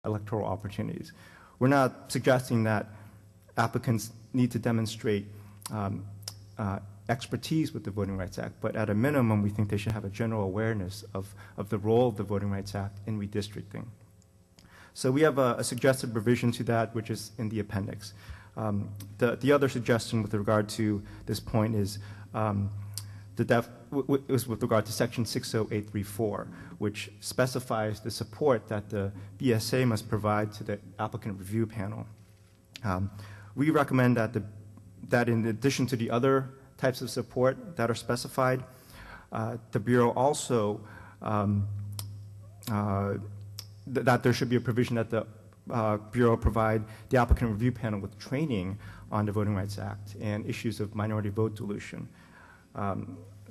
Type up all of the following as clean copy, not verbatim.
electoral opportunities. We're not suggesting that applicants need to demonstrate expertise with the Voting Rights Act, but at a minimum, we think they should have a general awareness of the role of the Voting Rights Act in redistricting. So we have a suggested revision to that, which is in the appendix. The other suggestion with regard to this point is with regard to Section 60834, which specifies the support that the BSA must provide to the applicant review panel. We recommend that in addition to the other types of support that are specified, the Bureau also, that there should be a provision that the Bureau provide the applicant review panel with training on the Voting Rights Act and issues of minority vote dilution.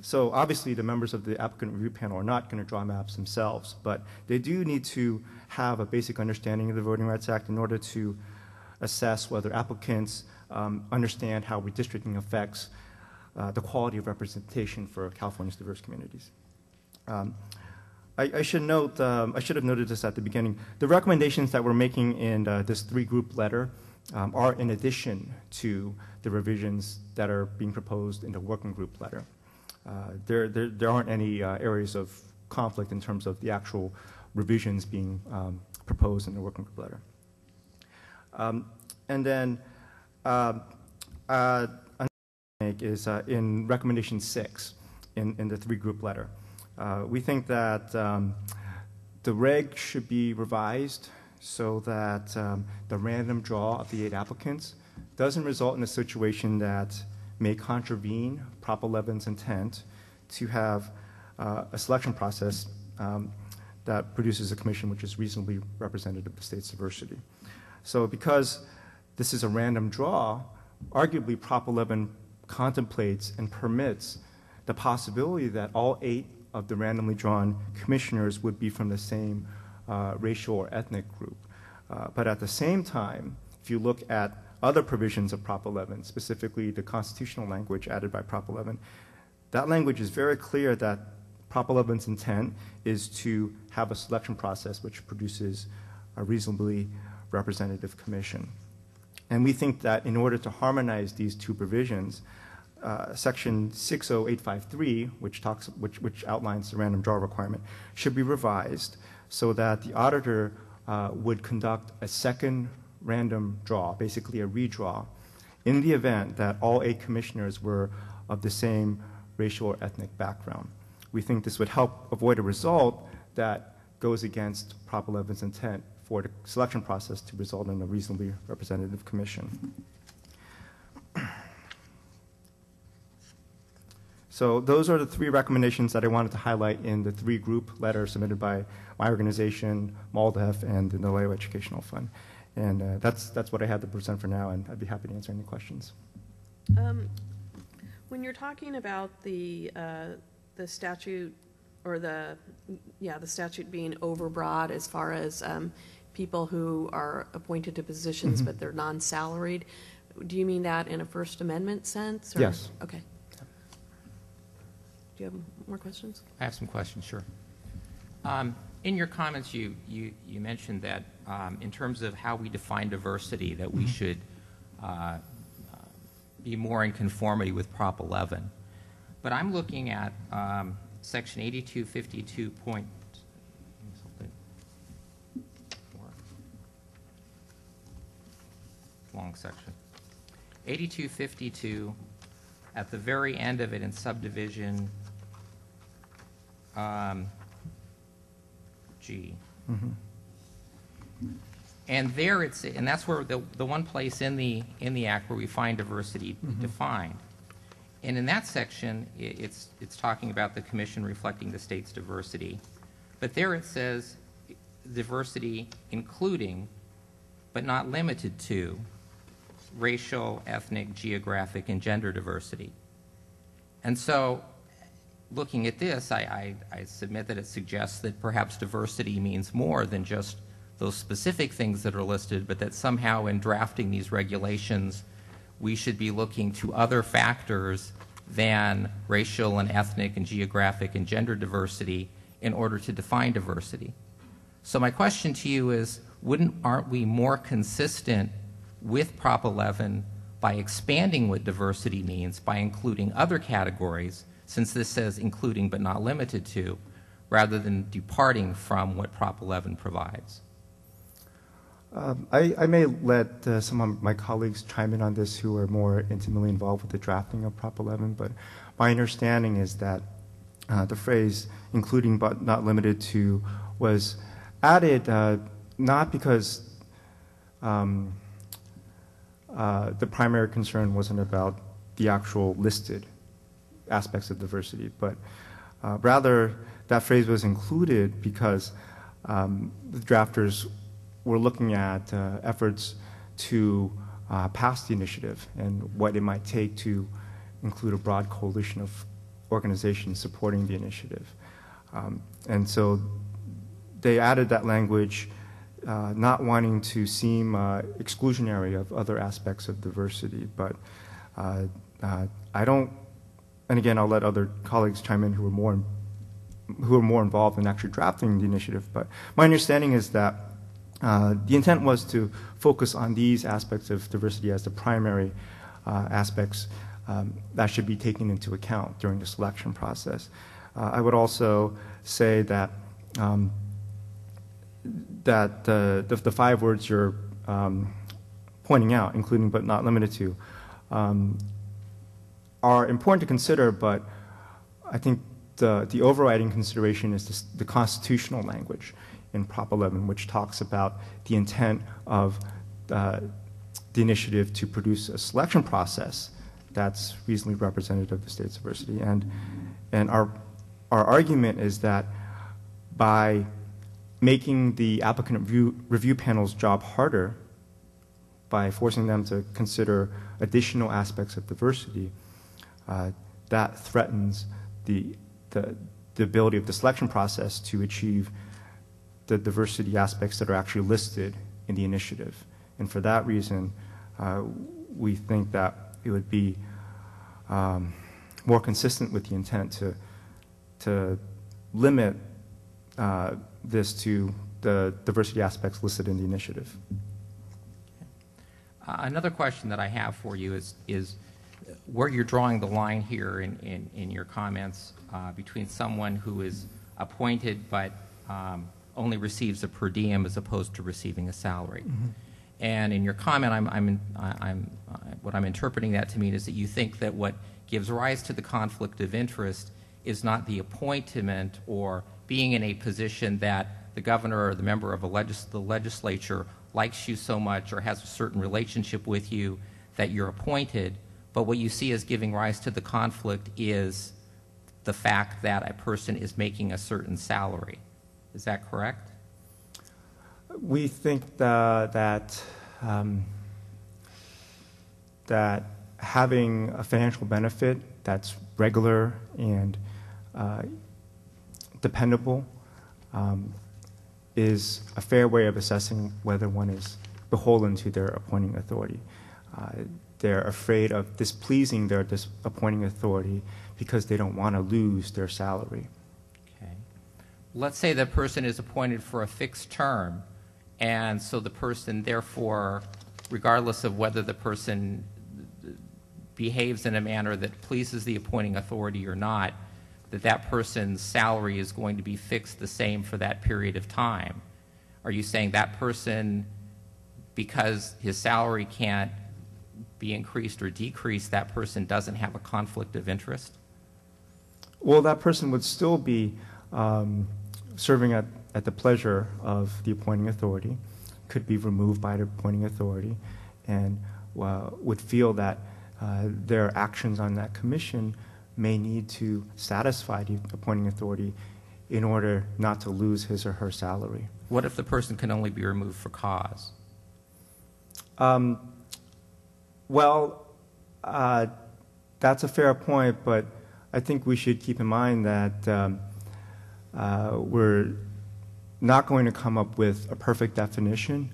So obviously the members of the applicant review panel are not going to draw maps themselves, but they do need to have a basic understanding of the Voting Rights Act in order to assess whether applicants understand how redistricting affects the quality of representation for California's diverse communities. I should note, I should have noted this at the beginning, the recommendations that we're making in this three-group letter are in addition to the revisions that are being proposed in the working group letter. There aren't any areas of conflict in terms of the actual revisions being proposed in the working group letter. And then another thing is in recommendation 6 in the three-group letter. We think that the reg should be revised so that the random draw of the 8 applicants doesn't result in a situation that may contravene Prop 11's intent to have a selection process that produces a commission which is reasonably representative of the state's diversity. So because this is a random draw, arguably Prop 11 contemplates and permits the possibility that all 8 of the randomly drawn commissioners would be from the same racial or ethnic group. But at the same time, if you look at other provisions of Prop 11, specifically the constitutional language added by Prop 11, that language is very clear that Prop 11's intent is to have a selection process which produces a reasonably representative commission. And we think that in order to harmonize these two provisions, Section 60853, which outlines the random draw requirement, should be revised so that the auditor would conduct a second random draw, basically a redraw, in the event that all 8 commissioners were of the same racial or ethnic background. We think this would help avoid a result that goes against Prop 11's intent for the selection process to result in a reasonably representative commission. So those are the 3 recommendations that I wanted to highlight in the 3-group letter submitted by my organization, MALDEF, and the NALEO Educational Fund. And that's what I had to present for now, and I'd be happy to answer any questions. When you're talking about the statute, or the statute being overbroad as far as people who are appointed to positions but they're non-salaried, do you mean that in a First Amendment sense? Or? Yes. Okay. Do you have more questions? I have some questions, sure. In your comments, you mentioned that in terms of how we define diversity, that we should be more in conformity with Prop 11. But I'm looking at Section 8252. Long section. 8252, at the very end of it in subdivision G. And there and that's where the one place in the Act where we find diversity defined. And in that section, it's talking about the commission reflecting the state's diversity. But there it says diversity including, but not limited to, racial, ethnic, geographic, and gender diversity. And so, looking at this, I submit that it suggests that perhaps diversity means more than just those specific things that are listed, but that somehow in drafting these regulations, we should be looking to other factors than racial and ethnic and geographic and gender diversity in order to define diversity. So my question to you is, aren't we more consistent with Prop 11 by expanding what diversity means, by including other categories, since this says including but not limited to, rather than departing from what Prop 11 provides? I may let some of my colleagues chime in on this who are more intimately involved with the drafting of Prop 11, but my understanding is that the phrase including but not limited to was added not because the primary concern wasn't about the actual listed aspects of diversity, but rather that phrase was included because the drafters were looking at efforts to pass the initiative and what it might take to include a broad coalition of organizations supporting the initiative. And so they added that language not wanting to seem exclusionary of other aspects of diversity, but I don't, and again, I'll let other colleagues chime in who are more involved in actually drafting the initiative, but my understanding is that the intent was to focus on these aspects of diversity as the primary aspects that should be taken into account during the selection process. I would also say that the 5 words you're pointing out, including but not limited to, are important to consider, but I think the overriding consideration is the constitutional language in Prop 11, which talks about the intent of the initiative to produce a selection process that's reasonably representative of the state's diversity. And our argument is that by making the applicant review panel's job harder, by forcing them to consider additional aspects of diversity, that threatens the ability of the selection process to achieve the diversity aspects that are actually listed in the initiative. And for that reason, we think that it would be more consistent with the intent to limit this to the diversity aspects listed in the initiative. Another question that I have for you is where you're drawing the line here in your comments between someone who is appointed but only receives a per diem as opposed to receiving a salary. Mm-hmm. And in your comment, what I'm interpreting that to mean is that you think that what gives rise to the conflict of interest is not the appointment or being in a position that the governor or the member of the legislature likes you so much or has a certain relationship with you that you're appointed, but what you see as giving rise to the conflict is the fact that a person is making a certain salary. Is that correct? We think that having a financial benefit that's regular and dependable is a fair way of assessing whether one is beholden to their appointing authority. They're afraid of displeasing their appointing authority because they don't want to lose their salary. Okay. Let's say the person is appointed for a fixed term, and so the person, therefore, regardless of whether the person behaves in a manner that pleases the appointing authority or not, that person's salary is going to be fixed the same for that period of time. Are you saying that person, because his salary can't be increased or decreased, that person doesn't have a conflict of interest? Well, that person would still be serving at the pleasure of the appointing authority, could be removed by the appointing authority, and would feel that their actions on that commission may need to satisfy the appointing authority in order not to lose his or her salary. What if the person can only be removed for cause? Well, that's a fair point, but I think we should keep in mind that we're not going to come up with a perfect definition